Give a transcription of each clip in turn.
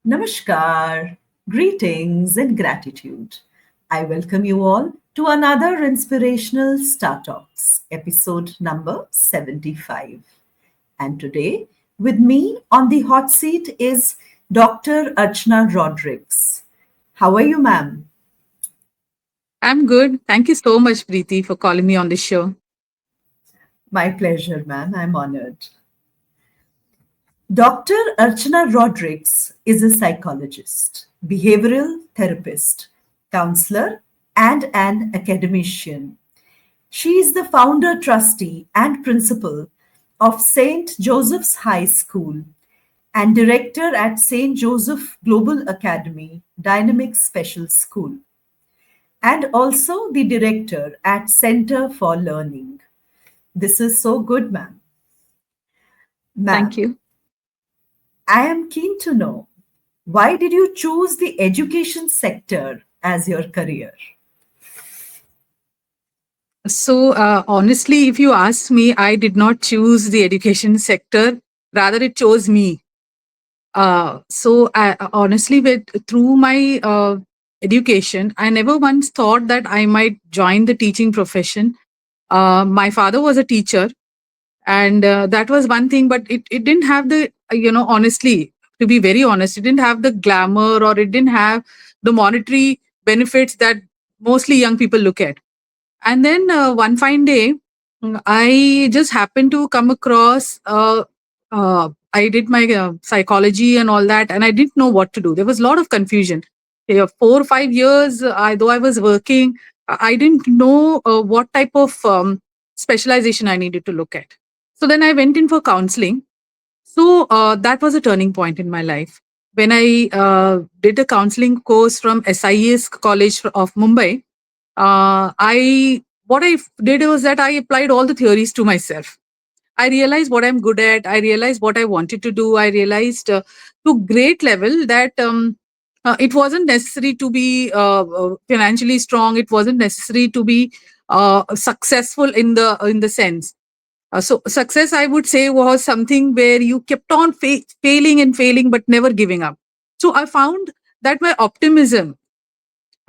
Namaskar, greetings and gratitude. I welcome you all to another inspirational StarTalks, episode number 75. And today, with me on the hot seat is Dr. ARCHANA Rodrigues. How are you, ma'am? I'm good. Thank you so much, Preeti, for calling me on this show. My pleasure, ma'am. I'm honored. Dr. Archana Rodrigues is a psychologist, behavioral therapist, counselor, and an academician. She is the founder, trustee, and principal of St. Joseph's High School and director at St. Joseph Global Academy, Dynamix Special School, and also the director at Center for Learning. This is so good, ma'am. Thank Ma'am, you. I am keen to know, why did you choose the education sector as your career? Honestly, if you ask me, I did not choose the education sector. Rather, it chose me. Honestly, through my education, I never once thought that I might join the teaching profession. My father was a teacher, and that was one thing, but it didn't have the, honestly, to be very honest, it didn't have the glamour, or it didn't have the monetary benefits that mostly young people look at. And then one fine day, I just happened to come across, I did my psychology and all that, and I didn't know what to do. There was a lot of confusion. Yeah, 4 or 5 years, though I was working, I didn't know what type of specialization I needed to look at. So then I went in for counseling. That was a turning point in my life. When I did a counseling course from SIS College of Mumbai, I what I did was that I applied all the theories to myself. I realized what I'm good at. I realized what I wanted to do. I realized to great level that it wasn't necessary to be financially strong. It wasn't necessary to be successful in the sense. So success, I would say, was something where you kept on failing and failing, but never giving up. So I found that my optimism,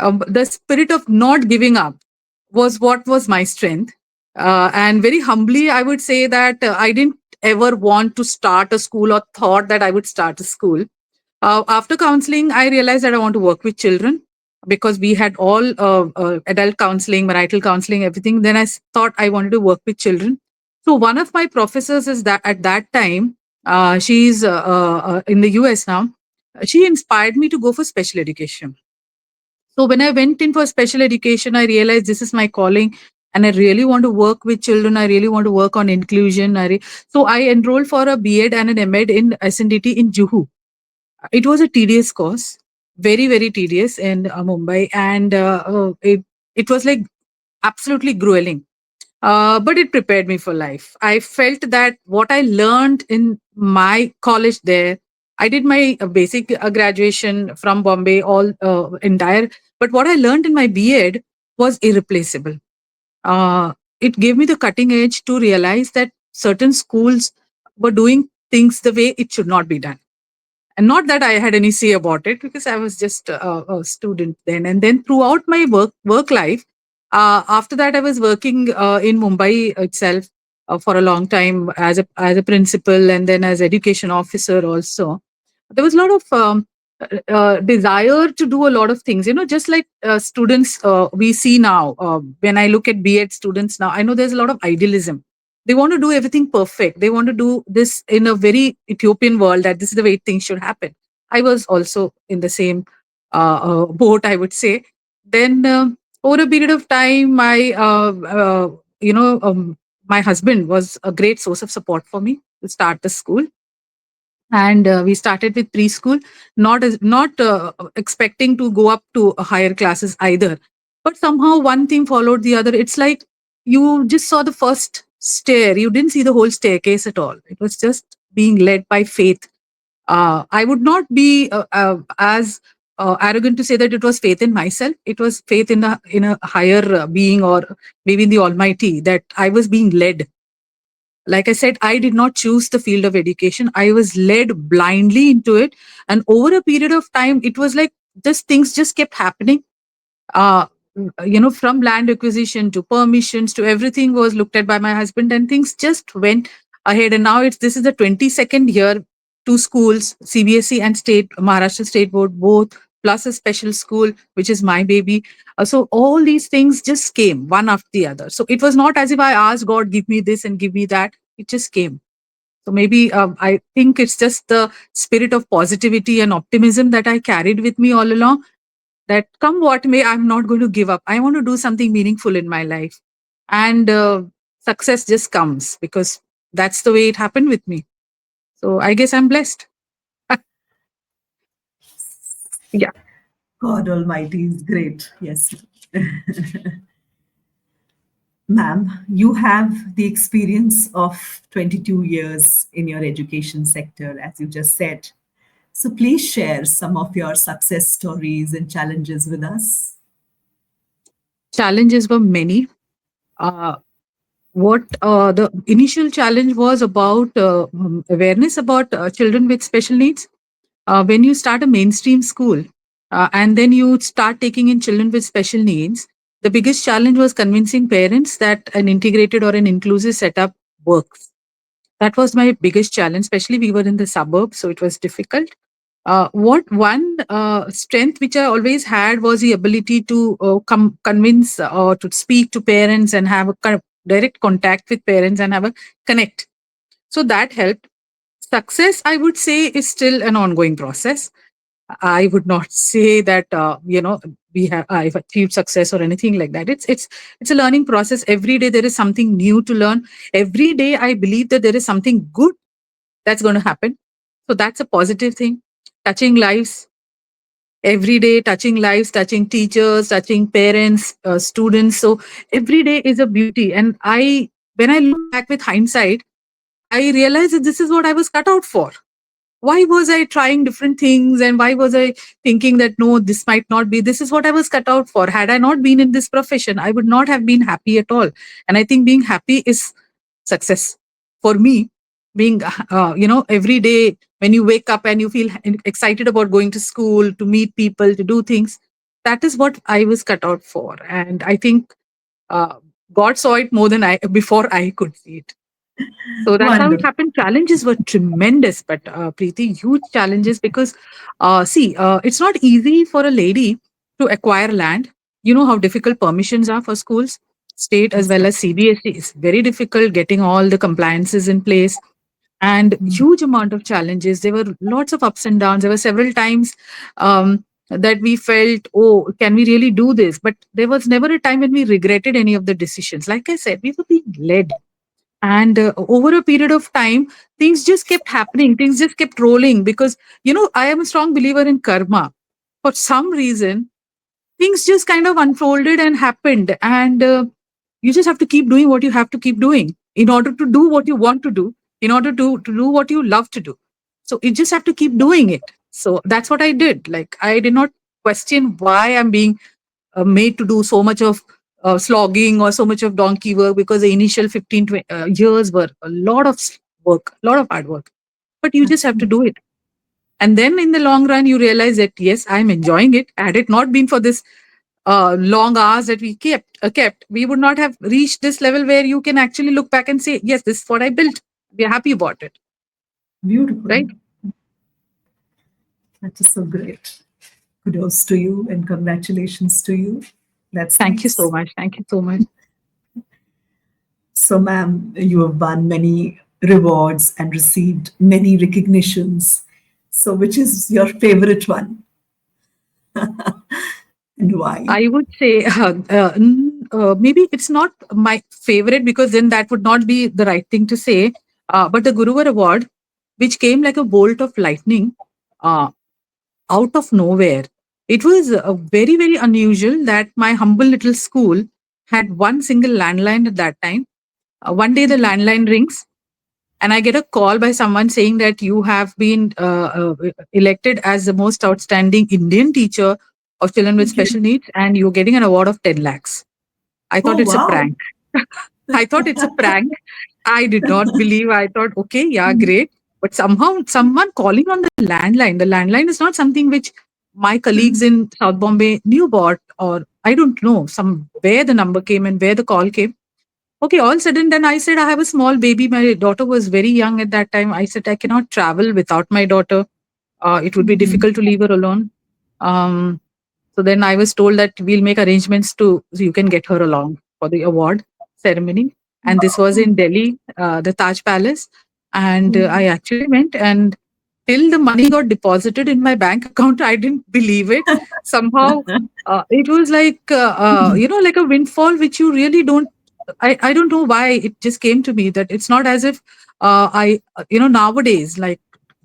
the spirit of not giving up, was what was my strength. And very humbly, I would say that I didn't ever want to start a school or thought that I would start a school. After counseling, I realized that I want to work with children because we had all adult counseling, marital counseling, everything. Then thought I wanted to work with children. So one of my professors is that at that time, she's in the US now. She inspired me to go for special education. So when I went in for special education, I realized this is my calling, and I really want to work with children. I really want to work on inclusion. So I enrolled for a B.Ed and an M.Ed in SNDT in Juhu. It was a tedious course, very, very tedious in Mumbai, and it was like absolutely grueling. But it prepared me for life. I felt that what I learned in my college there, I did my basic graduation from Bombay, all entire. But what I learned in my B.Ed was irreplaceable. It gave me the cutting edge to realize that certain schools were doing things the way it should not be done. And not that I had any say about it, because I was just a student then. And then throughout my work life, after that I was working in Mumbai itself for a long time as a principal, and then as education officer also. There was a lot of desire to do a lot of things, just like students we see now. When I look at B.Ed students now, I know there's a lot of idealism. They want to do everything perfect. They want to do this in a very Ethiopian world, that this is the way things should happen. I was also in the same boat, I would say. Then over a period of time, my husband was a great source of support for me to start the school. And we started with preschool, not expecting to go up to higher classes either. But somehow one thing followed the other. It's like you just saw the first stair. You didn't see the whole staircase at all. It was just being led by faith. I would not be as arrogant to say that it was faith in myself. It was faith in a higher being, or maybe in the Almighty, that I was being led. Like I said, I did not choose the field of education. I was led blindly into it. And over a period of time, it was like just things just kept happening. Uh, from land acquisition to permissions to everything was looked at by my husband, and things just went ahead. And now this is the 22nd year, two schools, CBSE and state, Maharashtra State Board, both, plus a special school, which is my baby. So all these things just came one after the other. So it was not as if I asked God, give me this and give me that. It just came. So maybe I think it's just the spirit of positivity and optimism that I carried with me all along, that come what may, I'm not going to give up. I want to do something meaningful in my life. And success just comes because that's the way it happened with me. So I guess I'm blessed. Yeah. God Almighty is great. Yes. Ma'am, you have the experience of 22 years in your education sector, as you just said. So please share some of your success stories and challenges with us. Challenges were many. Uh, what the initial challenge was about awareness about children with special needs. When you start a mainstream school and then you start taking in children with special needs, the biggest challenge was convincing parents that an integrated or an inclusive setup works. That was my biggest challenge, especially we were in the suburbs, so it was difficult. What one strength which I always had was the ability to convince or to speak to parents and have a direct contact with parents and have a connect. So that helped. Success, I would say, is still an ongoing process. I would not say that I've achieved success or anything like that. It's a learning process. Every day there is something new to learn. Every day I believe that there is something good that's going to happen. So that's a positive thing. Touching lives every day, touching lives, touching teachers, touching parents, students. So every day is a beauty. And when I look back with hindsight, I realized that this is what I was cut out for. Why was I trying different things, and why was I thinking that no, this might not be, this is what I was cut out for. Had I not been in this profession, I would not have been happy at all. And I think being happy is success for me. Being every day when you wake up and you feel excited about going to school, to meet people, to do things, that is what I was cut out for. And I think uh, God saw it more than I before I could see it. So that's how it Wonderful. happened. Challenges were tremendous, but Preeti, huge challenges because, it's not easy for a lady to acquire land. You know how difficult permissions are for schools, state as Yes, well ma'am. as CBSE. It's very difficult getting all the compliances in place, and Mm. huge amount of challenges. There were lots of ups and downs. There were several times that we felt, oh, can we really do this? But there was never a time when we regretted any of the decisions. Like I said, we were being led, and over a period of time, things just kept happening, things just kept rolling because, I am a strong believer in karma. For some reason, things just kind of unfolded and happened, and you just have to keep doing what you have to keep doing in order to do what you want to do, in order to do what you love to do. So you just have to keep doing it. So that's what I did. Like, I did not question why I'm being made to do so much of slogging or so much of donkey work, because the initial 15 years were a lot of work, a lot of hard work. But you just have to Absolutely. do it. And then in the long run, you realize that, yes, I'm enjoying it. Had it not been for this long hours that we kept, we would not have reached this level where you can actually look back and say, yes, this is what I built. We're happy about it. Beautiful. Right? That is so great. Kudos to you and congratulations to you. That's Thank you so nice. much. Thank you so much. So, ma'am, you have won many rewards and received many recognitions. So, which is your favorite one and why? I would say maybe it's not my favorite, because then that would not be the right thing to say. But the Guruvar Award, which came like a bolt of lightning uh, out of nowhere. It was very, very unusual that my humble little school had one single landline at that time. One day the landline rings, and I get a call by someone saying that you have been elected as the most outstanding Indian teacher of children with Okay. special needs, and you're getting an award of 10 lakhs. I thought Oh, it's a wow. prank. I thought it's a prank. I did not believe. I thought, okay, yeah, great. But somehow, someone calling on the landline. The landline is not something which my colleagues in South Bombay knew about, or I don't know, some where the number came and where the call came. Okay, all sudden, then I said, I have a small baby. My daughter was very young at that time. I said, I cannot travel without my daughter. It would be difficult to leave her alone. Um, so then I was told that we'll make arrangements so you can get her along for the award ceremony. And this was in Delhi, the Taj Palace. And I actually went, and till the money got deposited in my bank account, I didn't believe it. Somehow, it was like, like a windfall, which you really don't. I don't know why it just came to me that it's not as if nowadays, like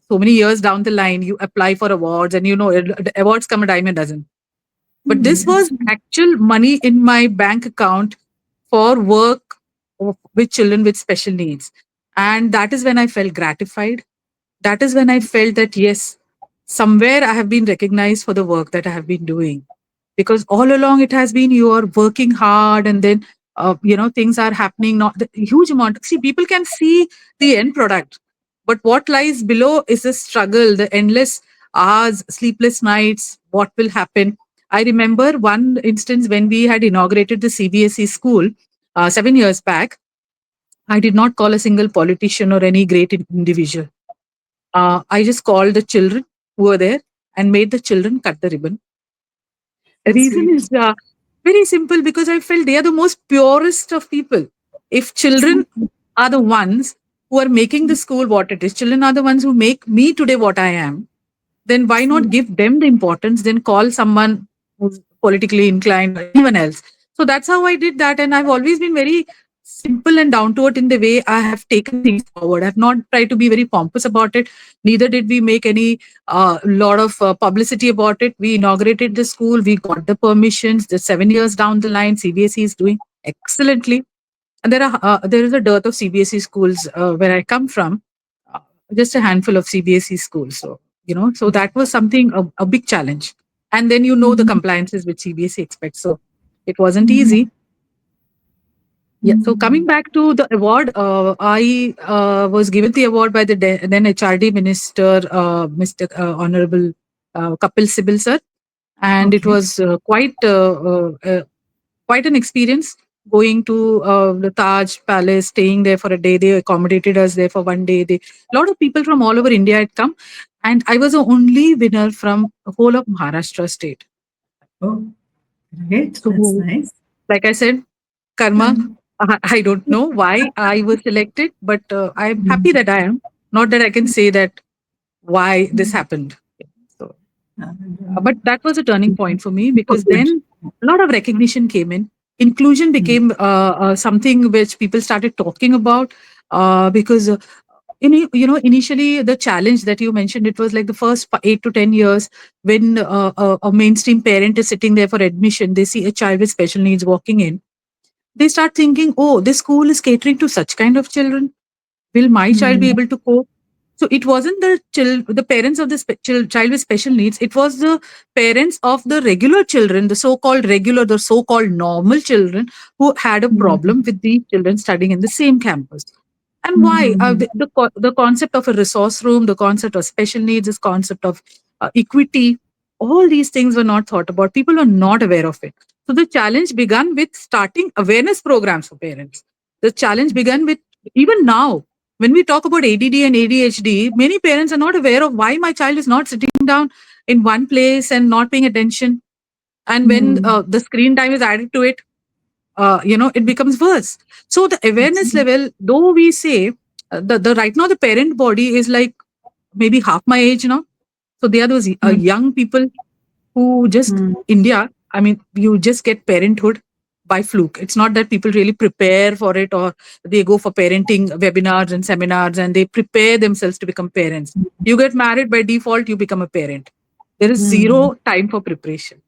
so many years down the line, you apply for awards and the awards come a dime a dozen. But this was actual money in my bank account for work with children with special needs. And that is when I felt gratified. That is when I felt that, yes, somewhere I have been recognized for the work that I have been doing. Because all along it has been you are working hard, and then, things are happening, not the huge amount. See, people can see the end product, but what lies below is the struggle, the endless hours, sleepless nights, what will happen. I remember one instance when we had inaugurated the CBSE school 7 years back. I did not call a single politician or any great individual. I just called the children who were there and made the children cut the ribbon. The So reason sweet. is very simple, because I felt they are the most purest of people. If children are the ones who are making the school what it is, children are the ones who make me today what I am, then why not give them the importance, then call someone who's politically inclined or anyone else. So that's how I did that. And I've always been very simple and down to earth in the way I have taken things forward. I've not tried to be very pompous about it. Neither did we make any lot of publicity about it. We inaugurated the school, we got the permissions. The 7 years down the line, CBSE is doing excellently. And there is a dearth of CBSE schools where I come from, uh, just a handful of CBSE schools. So that was something, a big challenge. And then the compliances which CBSE expects. So it wasn't easy. Yeah. So coming back to the award, I was given the award by the then HRD Minister, Mr. Honorable Kapil Sibal sir, and it Okay. was quite an experience going to the Taj Palace, staying there for a day. They accommodated us there for one day. A lot of people from all over India had come, and I was the only winner from the whole of Maharashtra state. Oh, great. That's So, nice. like I said, karma. I don't know why I was selected, but I'm happy that I am. Not that I can say that why this happened. So, but that was a turning point for me, So because good. then a lot of recognition came in. Inclusion became something which people started talking about, because initially the challenge that you mentioned, it was like the first 8 to 10 years when a mainstream parent is sitting there for admission, they see a child with special needs walking in, they start thinking, oh, this school is catering to such kind of children. Will my child be able to cope? So it wasn't the parents of the child with special needs. It was the parents of the regular children, the so-called normal children, who had a problem with the children studying in the same campus. And why? The concept of a resource room, the concept of special needs, this concept of equity, all these things were not thought about. People are not aware of it. So the challenge began with starting awareness programs for parents. The challenge began with, even now, when we talk about ADD and ADHD, many parents are not aware of why my child is not sitting down in one place and not paying attention. And when the screen time is added to it, it becomes worse. So the awareness level, though we say the right now the parent body is like maybe half my age now. So they are those young people who just India. I mean, you just get parenthood by fluke. It's not that people really prepare for it, or they go for parenting webinars and seminars and they prepare themselves to become parents. You get married by default, you become a parent. There is zero time for preparation.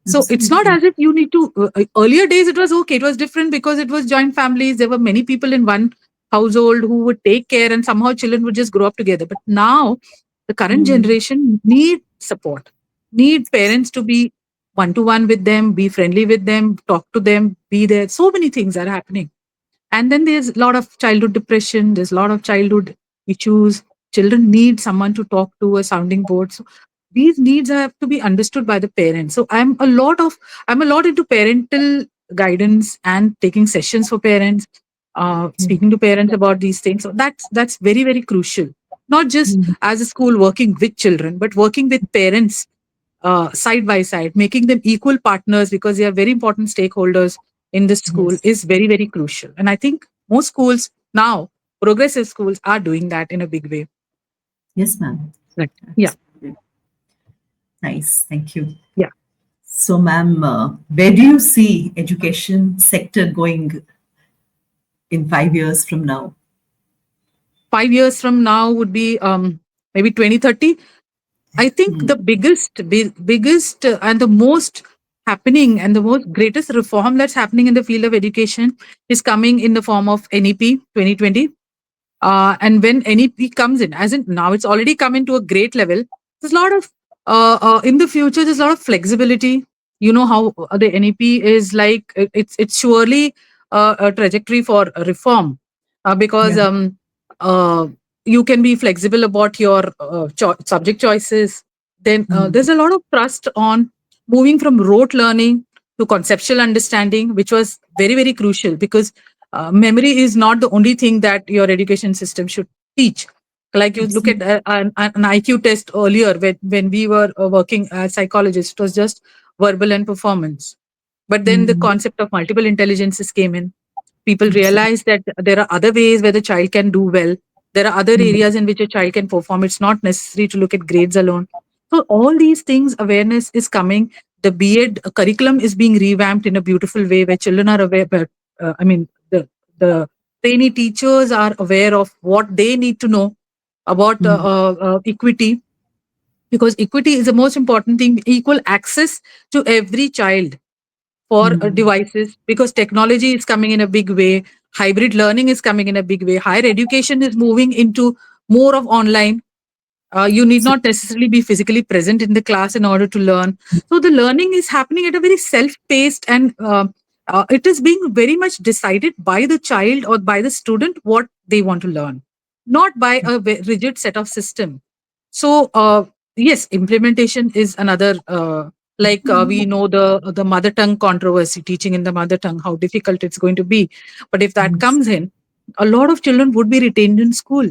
So it's not Absolutely. as if you need to. Earlier days, it was okay. It was different because it was joint families. There were many people in one household who would take care, and somehow children would just grow up together. But now, the current generation need support, need parents to be one to one with them, be friendly with them, talk to them, be there. So many things are happening. And then there's a lot of childhood depression, there's a lot of childhood issues. Children need someone to talk to, a sounding board. So these needs have to be understood by the parents. So I'm a lot into parental guidance and taking sessions for parents, speaking to parents about these things. So that's very, very crucial. Not just Mm. as a school working with children, but working with parents side by side, making them equal partners because they are very important stakeholders in this school Yes. is very, very crucial. And I think most schools now, progressive schools, are doing that in a big way. Yes, ma'am. Right. Yeah. Absolutely. Nice. Thank you. Yeah. So, ma'am, where do you see education sector going in 5 years from now? 5 years from now would be maybe 2030. I think the Mm. biggest and the most happening and the most greatest reform that's happening in the field of education is coming in the form of NEP 2020. And when NEP comes in, as in now it's already come into a great level, there's a lot of, in the future, there's a lot of flexibility. You know how the NEP is like, it's surely a trajectory for reform because Yeah. uh, you can be flexible about your subject choices. Then Mm. there's a lot of trust on moving from rote learning to conceptual understanding, which was very, very crucial because memory is not the only thing that your education system should teach. Like you look at Absolutely. an IQ test earlier when we were working as psychologists, it was just verbal and performance. But then the Mm. concept of multiple intelligences came in. People Absolutely. realize that there are other ways where the child can do well. There are other Mm. areas in which a child can perform. It's not necessary to look at grades alone. So all these things, awareness is coming. The B.Ed curriculum is being revamped in a beautiful way where children are aware. But the trainee teachers are aware of what they need to know about Mm. equity, because equity is the most important thing. Equal access to every child for Mm. devices, because technology is coming in a big way. Hybrid learning is coming in a big way. Higher education is moving into more of online. You need So, not necessarily be physically present in the class in order to learn. So the learning is happening at a very self-paced, and it is being very much decided by the child or by the student what they want to learn, not by a rigid set of system. So yes, implementation is another. We know the mother tongue controversy, teaching in the mother tongue, how difficult it's going to be. But if that yes. comes in, a lot of children would be retained in school.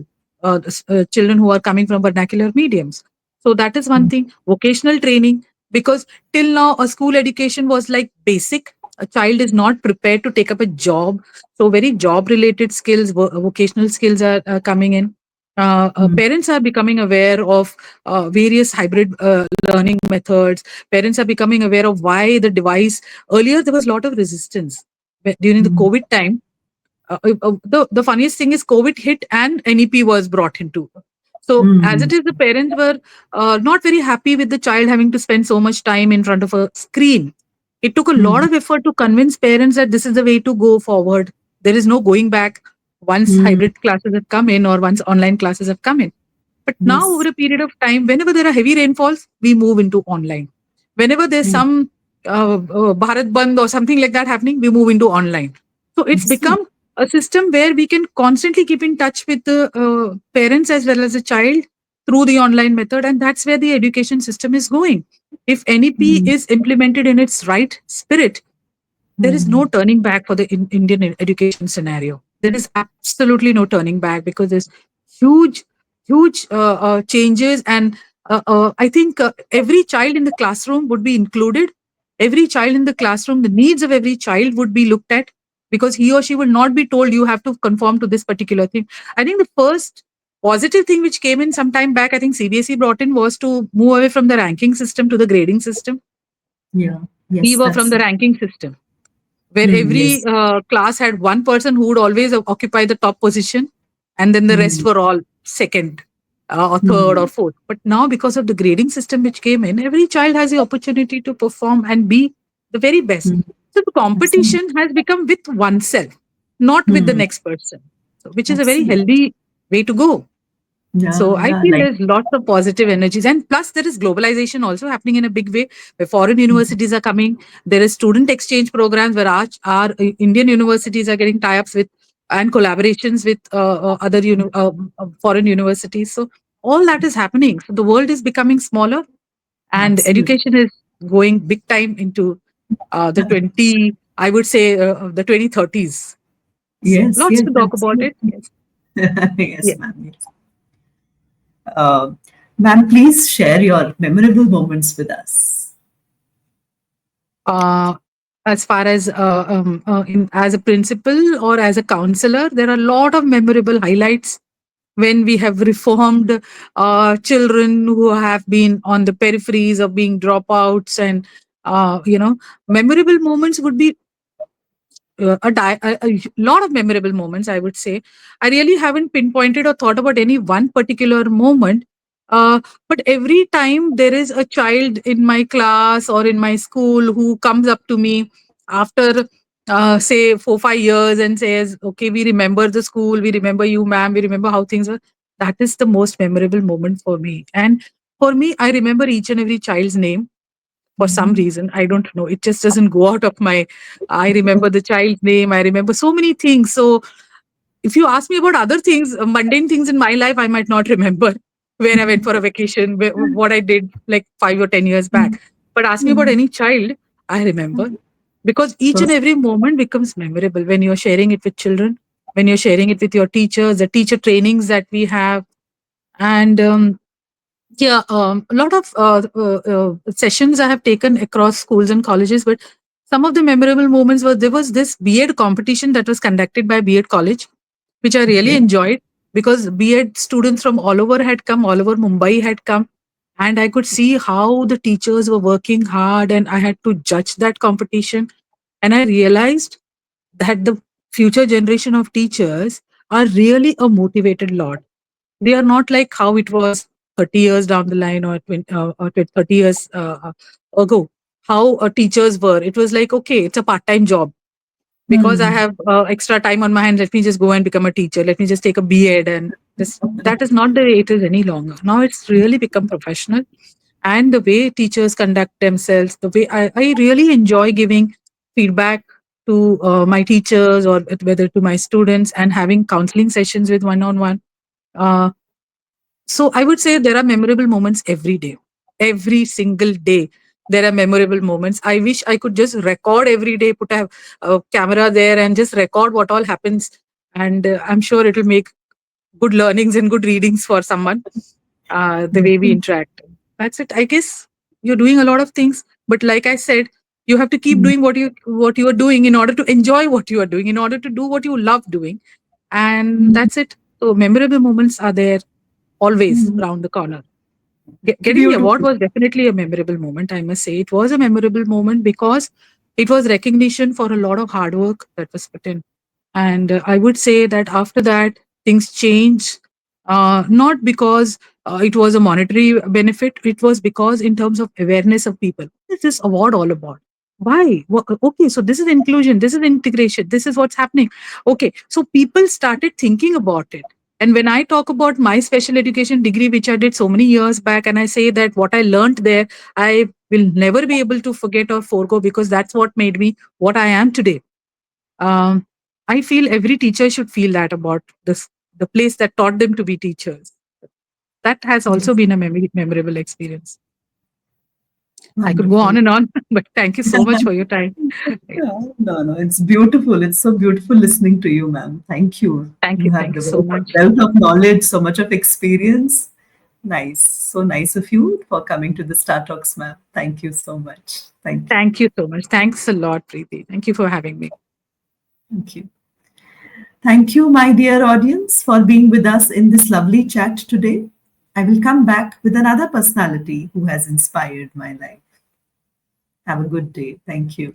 Children who are coming from vernacular mediums. So that is one Mm. thing. Vocational training, because till now a school education was like basic. A child is not prepared to take up a job. So very job related skills, vocational skills are coming in. Mm. Parents are becoming aware of various hybrid learning methods. Parents are becoming aware of why the device. Earlier, there was a lot of resistance during the Mm. COVID time. The funniest thing is COVID hit and NEP was brought into. So as Mm. it is, the parents were not very happy with the child having to spend so much time in front of a screen. It took a lot Mm. of effort to convince parents that this is the way to go forward. There is no going back once Mm. hybrid classes have come in or once online classes have come in. But now, over Yes. a period of time, whenever there are heavy rainfalls, we move into online. Whenever there's Mm. some Bharat Bandh or something like that happening, we move into online. So it's Absolutely. become a system where we can constantly keep in touch with the parents as well as the child through the online method. And that's where the education system is going. If NEP Mm. is implemented in its right spirit, there is no Mm. turning back for the Indian education scenario. There is absolutely no turning back because there's huge, huge changes. And I think every child in the classroom would be included. Every child in the classroom, the needs of every child would be looked at, because he or she will not be told you have to conform to this particular thing. I think the first positive thing which came in some time back, I think CBSE brought in, was to move away from the ranking system to the grading system. Yeah. We Yes, were from that's the it. ranking system where Mm. every Yes. class had one person who would always occupy the top position, and then the rest Mm. were all second or third or Mm. fourth. But now, because of the grading system which came in, every child has the opportunity to perform and be the very best. Mm. So the Absolutely. competition has become with oneself, not with the Mm. next person. So, which is a very Absolutely. healthy way to go. Yeah. So I Yeah. feel Like. there's lots of positive energies, and plus there is globalization also happening in a big way, where foreign Mm. universities are coming. There is student exchange programs where our Indian universities are getting tie-ups with and collaborations with other foreign universities. So all that is happening. So the world is becoming smaller, and Absolutely. education is going big time into the 20, I would say, the 2030s. So Yes, lots yes, to talk about it. absolutely. Yes. Yes, Yeah. ma'am. Yes. Uh, Ma'am, please share your memorable moments with us. Uh, as far as as a principal or as a counselor, there are a lot of memorable highlights when we have reformed children who have been on the peripheries of being dropouts, and memorable moments would be a lot of memorable moments, I would say. I really haven't pinpointed or thought about any one particular moment. But every time there is a child in my class or in my school who comes up to me after, say, 4 5 years and says, "Okay, we remember the school, we remember you, ma'am, we remember how things were." That is the most memorable moment for me. And for me, I remember each and every child's name for some Mhm. reason. I don't know. It just doesn't go out of my. I remember the child's name. I remember so many things. So if you ask me about other things, mundane things in my life, I might not remember where I went for a vacation, what I did like 5 or 10 years back. But ask me about any child, I remember, because each So, and every moment becomes memorable when you're sharing it with children, when you're sharing it with your teachers, the teacher trainings that we have, and yeah, a lot of sessions I have taken across schools and colleges, but some of the memorable moments were there was this B.Ed competition that was conducted by B.Ed college, which I really okay. enjoyed because B.Ed students from all over had come, all over Mumbai had come, and I could see how the teachers were working hard, and I had to judge that competition, and I realized that the future generation of teachers are really a motivated lot. They are not like how it was 30 years down the line, or 30 years ago, how teachers were. It was like, okay, it's a part-time job. Because I Hmm. have extra time on my hand, let me just go and become a teacher. Let me just take a B.Ed, and this. That is not the way it is any longer. Now it's really become professional, and the way teachers conduct themselves, the way I really enjoy giving feedback to my teachers, or whether to my students, and having counseling sessions with one-on-one. Uh, so I would say there are memorable moments every day. Every single day, there are memorable moments. I wish I could just record every day, put a camera there and just record what all happens. And I'm sure it will make good learnings and good readings for someone, the way we interact. That's it. I guess you're doing a lot of things, but like I said, you have to keep doing what you are doing in order to enjoy what you are doing, in order to do what you love doing. And that's it. So memorable moments are there always around the corner. Getting the award Beautiful. was definitely a memorable moment, I must say. It was a memorable moment because it was recognition for a lot of hard work that was put in. And I would say that after that, things changed, not because it was a monetary benefit, it was because in terms of awareness of people. What is this award all about? Why? Okay, so this is inclusion, this is integration, this is what's happening. Okay, so people started thinking about it. And when I talk about my special education degree, which I did so many years back, and I say that what I learned there, I will never be able to forget or forego, because that's what made me what I am today. um, I feel every teacher should feel that about this, the place that taught them to be teachers. That has also Yes. been a memorable experience. I could go Wonderful. on, but thank you so much for your time. No, no, no. It's beautiful. It's so beautiful listening to you, ma'am. Thank you. Thank You you. have Thank you so developed a much. wealth of knowledge, so much of experience. Nice. So nice of you for coming to the Star Talks, ma'am. Thank you so much. Thank you. Thank you so much. Thanks a lot, Preeti. Thank you for having me. Thank you. Thank you, my dear audience, for being with us in this lovely chat today. I will come back with another personality who has inspired my life. Have a good day. Thank you.